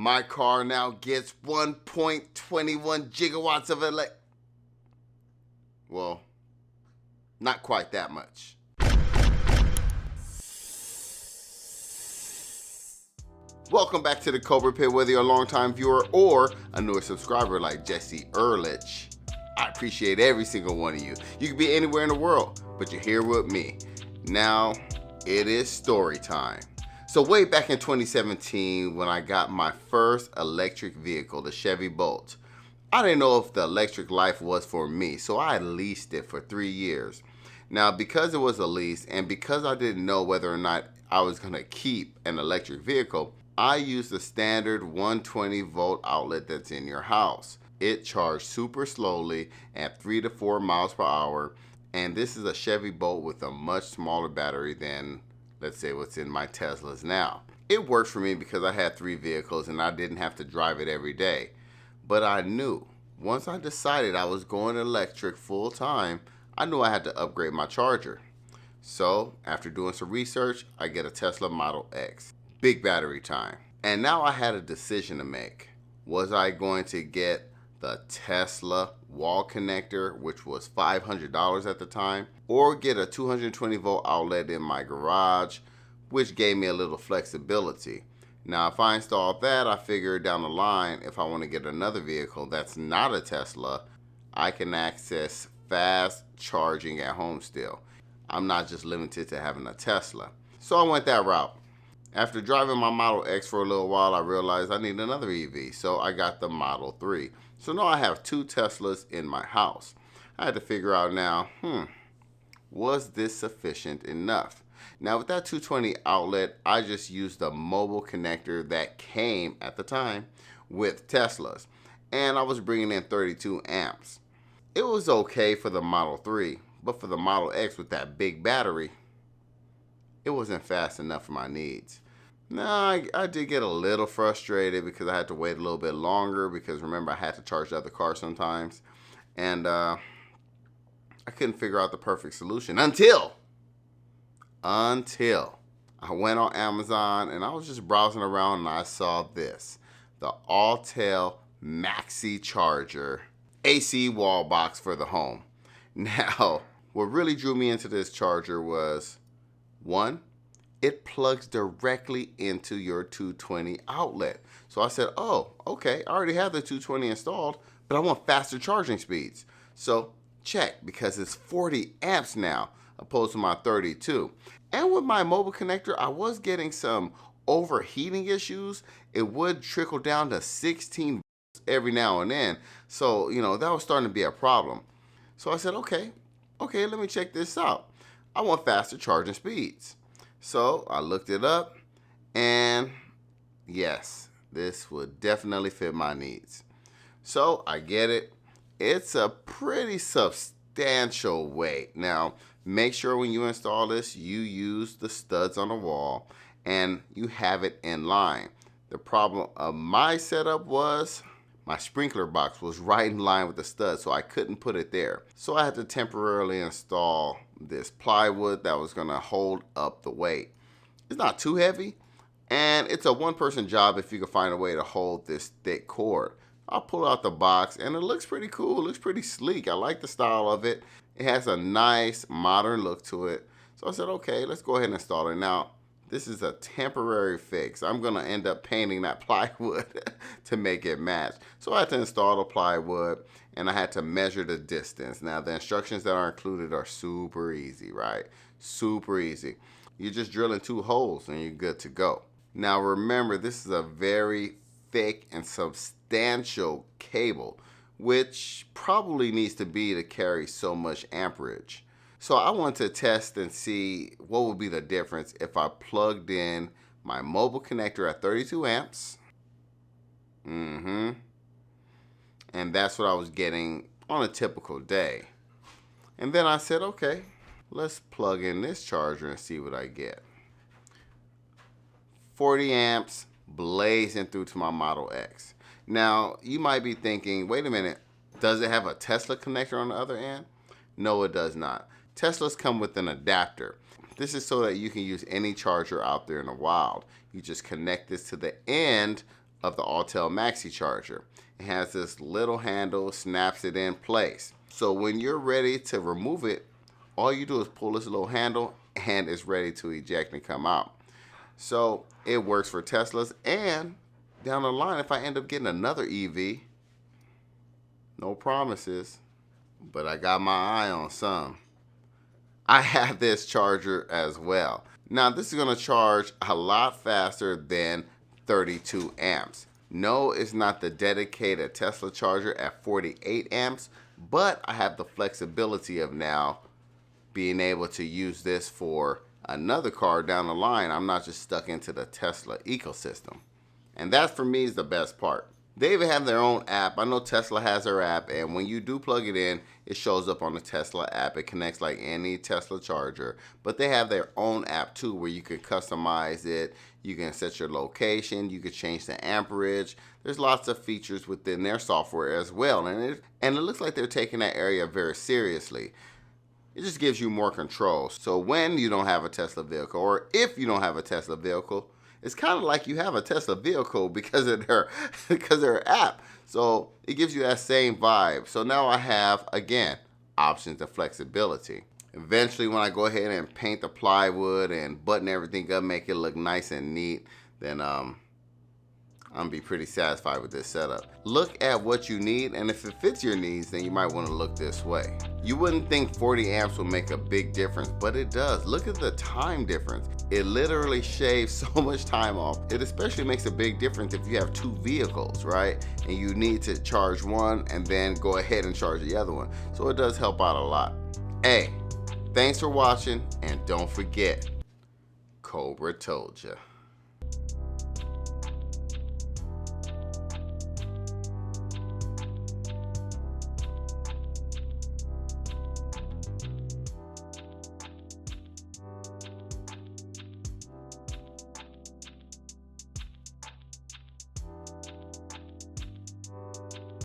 My car now gets 1.21 gigawatts of well, not quite that much. Welcome back to the Cobra Pit, whether you're a longtime viewer or a newer subscriber like Jesse Ehrlich. I appreciate every single one of you. You could be anywhere in the world, but you're here with me. Now, it is story time. So way back in 2017, when I got my first electric vehicle, the Chevy Bolt, I didn't know if the electric life was for me, so I leased it for 3 years. Now, because it was a lease and because I didn't know whether or not I was going to keep an electric vehicle, I used the standard 120 volt outlet that's in your house. It charged super slowly at 3 to 4 miles per hour, and this is a Chevy Bolt with a much smaller battery than, let's say, what's in my Teslas now. It worked for me because I had 3 vehicles and I didn't have to drive it every day. But I knew, once I decided I was going electric full time, I knew I had to upgrade my charger. So, after doing some research, I get a Tesla Model X. Big battery time. And now I had a decision to make. Was I going to get the Tesla wall connector, which was $500 at the time, or get a 220 volt outlet in my garage, which gave me a little flexibility? Now, if I installed that, I figured down the line, if I want to get another vehicle that's not a Tesla, I can access fast charging at home still. I'm not just limited to having a Tesla. So I went that route. After driving my Model X for a little while, I realized I need another EV, so I got the Model 3. So now I have 2 Teslas in my house. I had to figure out now, was this sufficient enough? Now with that 220 outlet, I just used the mobile connector that came at the time with Teslas, and I was bringing in 32 amps. It was okay for the Model 3, but for the Model X with that big battery, it wasn't fast enough for my needs. Now, I did get a little frustrated because I had to wait a little bit longer because remember I had to charge the other car sometimes. And I couldn't figure out the perfect solution until I went on Amazon and I was just browsing around and I saw this. The Autel Maxicharger AC wall box for the home. Now, what really drew me into this charger was, one, it plugs directly into your 220 outlet. So I said, oh, okay, I already have the 220 installed, but I want faster charging speeds. So check, because it's 40 amps now, opposed to my 32. And with my mobile connector, I was getting some overheating issues. It would trickle down to 16 volts every now and then. So, that was starting to be a problem. So I said, okay, let me check this out. I want faster charging speeds. So I looked it up, and yes, this would definitely fit my needs. So I get it. It's a pretty substantial weight. Now, make sure when you install this, you use the studs on the wall and you have it in line. The problem of my setup was my sprinkler box was right in line with the stud, so I couldn't put it there. So I had to temporarily install this plywood that was gonna hold up the weight. It's not too heavy, and it's a one-person job if you can find a way to hold this thick cord. I'll pull out the box, and it looks pretty cool. It looks pretty sleek. I like the style of it. It has a nice modern look to it. So I said, okay, let's go ahead and install it. Now, this is a temporary fix. I'm gonna end up painting that plywood to make it match. So I had to install the plywood and I had to measure the distance. Now the instructions that are included are super easy, right? Super easy. You're just drilling 2 holes and you're good to go. Now remember, this is a very thick and substantial cable, which probably needs to be to carry so much amperage. So I want to test and see what would be the difference if I plugged in my mobile connector at 32 amps. And that's what I was getting on a typical day. And then I said, okay, let's plug in this charger and see what I get. 40 amps blazing through to my Model X. Now, you might be thinking, wait a minute, does it have a Tesla connector on the other end? No, it does not. Teslas come with an adapter. This is so that you can use any charger out there in the wild. You just connect this to the end of the Autel Maxicharger. It has this little handle, snaps it in place. So when you're ready to remove it, all you do is pull this little handle and it's ready to eject and come out. So it works for Teslas, and down the line, if I end up getting another EV, no promises, but I got my eye on some, I have this charger as well. Now this is going to charge a lot faster than 32 amps. No, it's not the dedicated Tesla charger at 48 amps, but I have the flexibility of now being able to use this for another car down the line. I'm not just stuck into the Tesla ecosystem. And that for me is the best part. They even have their own app. I know Tesla has their app, and when you do plug it in, it shows up on the Tesla app. It connects like any Tesla charger, but they have their own app too where you can customize it. You can set your location, you can change the amperage. There's lots of features within their software as well, and it looks like they're taking that area very seriously. It just gives you more control. So when you don't have a Tesla vehicle, or if you don't have a Tesla vehicle, it's kind of like you have a Tesla vehicle because of their app. So it gives you that same vibe. So now I have, again, options and flexibility. Eventually, when I go ahead and paint the plywood and button everything up, make it look nice and neat, then I'm gonna be pretty satisfied with this setup. Look at what you need, and if it fits your needs, then you might want to look this way. You wouldn't think 40 amps will make a big difference, but it does. Look at the time difference. It literally shaves so much time off. It especially makes a big difference if you have two vehicles, right? And you need to charge one and then go ahead and charge the other one. So it does help out a lot. Hey, thanks for watching, and don't forget, Cobra told ya.